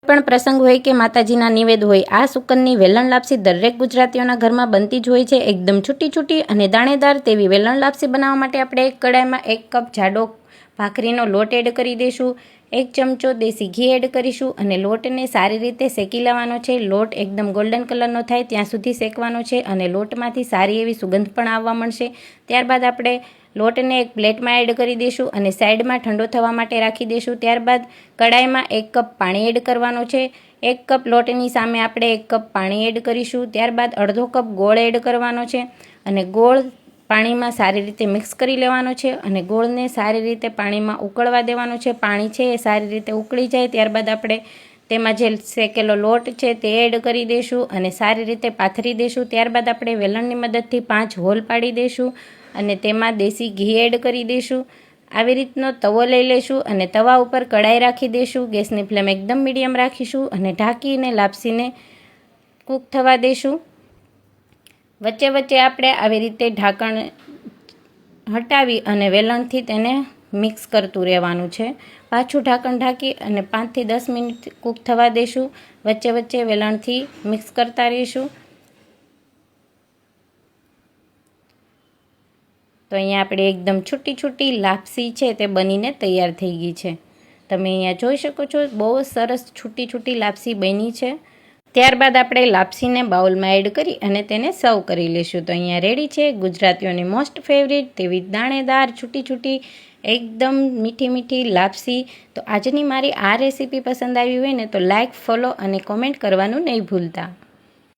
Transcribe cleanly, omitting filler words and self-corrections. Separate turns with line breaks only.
પણ પ્રસંગ હોય કે માતાજીના નિવેદ હોય, આ સુકનની વેલણ લાપસી દરેક ગુજરાતીઓના ઘરમાં બનતી જ હોય છે. એકદમ છૂટી છૂટી અને દાણેદાર તેવી વેલણ લાપસી બનાવવા માટે આપણે એક કડાઈમાં 1 કપ જાડો ભાખરીનો લોટ એડ કરી દઈશું. 1 ચમચો દેશી ઘી એડ કરીશું અને લોટને સારી રીતે શેકી લેવાનો છે. લોટ એકદમ ગોલ્ડન કલરનો થાય ત્યાં સુધી શેકવાનો છે અને લોટમાંથી સારી એવી સુગંધ પણ આવવા મળશે. ત્યારબાદ આપણે લોટને એક પ્લેટમાં એડ કરી દઈશું અને સાઈડમાં ઠંડો થવા માટે રાખી દઈશું. ત્યારબાદ કડાઈમાં 1 કપ પાણી એડ કરવાનો છે. 1 કપ લોટની સામે આપણે 1 કપ પાણી એડ કરીશું. ત્યારબાદ અડધો કપ ગોળ એડ કરવાનો છે અને ગોળ પાણીમાં સારી રીતે મિક્સ કરી લેવાનો છે અને ગોળને સારી રીતે પાણીમાં ઉકળવા દેવાનો છે. પાણી છે એ સારી રીતે ઉકળી જાય ત્યારબાદ આપણે તેમાં જે શેકેલો લોટ છે તે એડ કરી દઈશું અને સારી રીતે પાથરી દઈશું. ત્યારબાદ આપણે વેલણની મદદથી 5 હોલ પાડી દઈશું અને તેમાં દેશી ઘી એડ કરી દઈશું. આવી રીતનો તવો લઈ લઈશું અને તવા ઉપર કડાઈ રાખી દઈશું. ગેસની ફ્લેમ એકદમ મીડિયમ રાખીશું અને ઢાંકીને લાપસીને કૂક થવા દઈશું. વચ્ચે વચ્ચે આપણે આવી રીતે ઢાંકણ હટાવી અને વેલણથી તેને મિક્સ કરતું રહેવાનું છે. પાછું ઢાંકણ ઢાંકી અને 5 થી 10 મિનિટ કૂક થવા દઈશું. વચ્ચે વચ્ચે વેલણથી મિક્સ કરતા રહીશું. તો અહીંયા આપણે એકદમ છૂટી છૂટી લાપસી છે તે બનીને તૈયાર થઈ ગઈ છે. તમે અહીંયા જોઈ શકો છો બહુ સરસ છૂટી છૂટી લાપસી બની છે. ત્યારબાદ આપણે લાપસીને બાઉલમાં એડ કરી અને તેને સર્વ કરી લઈશું. તો અહીંયા રેડી છે ગુજરાતીઓની મોસ્ટ ફેવરિટ તેવી દાણેદાર છૂટી છૂટી એકદમ મીઠી મીઠી લાપસી. તો આજની મારી આ રેસીપી પસંદ આવી હોય ને તો લાઈક, ફોલો અને કોમેન્ટ કરવાનું નહીં ભૂલતા.